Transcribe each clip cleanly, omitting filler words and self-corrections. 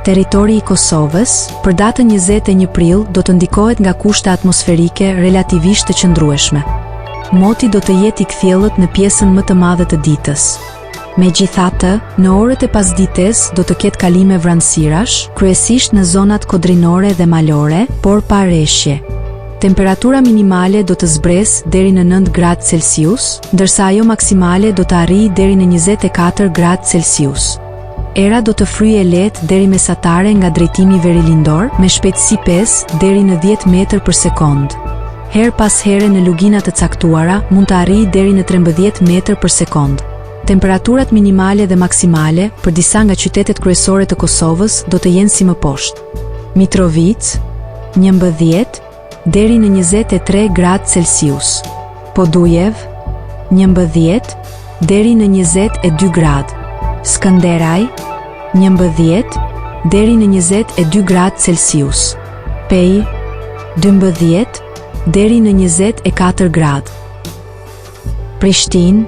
Territori i Kosovës, për datën 21 prill do të ndikohet nga kushte atmosferike relativisht të qëndrueshme. Moti do të jetë i kthjellët në pjesën më të madhe të ditës. Megjithatë, në orët e pasdites do të ketë kalime vranësirash, kryesisht në zonat kodrinore dhe malore, por pa rreshje. Temperatura minimale do të zbresë deri në 9 gradë Celsius, ndërsa ajo maksimale do të arrijë deri në 24 gradë Celsius. Era do të fryjë lehtë deri mesatare nga drejtimi verilindor, me shpejtësi 5 deri në 10 metër për sekond. Her pas here në lugina të caktuara mund të arrijë deri në 13 metër për sekond. Temperaturat minimale dhe maksimale për disa nga qytetet kryesore të Kosovës do të jenë si më poshtë. Mitrovica 11 deri në 23 gradë Celsius. Podujev 11 deri në 22 gradë. Skënderaj 11 deri në 22 gradë Celsius. Pej 12 deri në 24 gradë. Prishtinë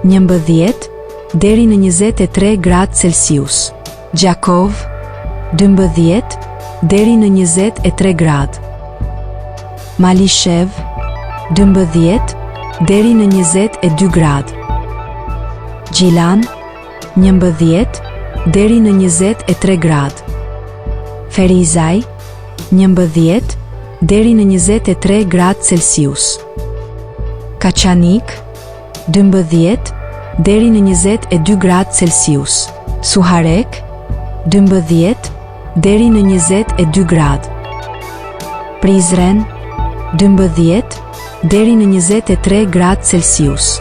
11 deri në 23 gradë Celsius. Gjakov 12 deri në 23 gradë. Malishev 12 deri në 22 gradë. Gjilan 11 deri në 23 gradë. Ferizaj 11 deri në 23 gradë Celsius. Kaçanik 12 deri në 22 gradë Celsius. Suharek 12 deri në 22 gradë. Prizren 12 deri në 23 gradë Celsius.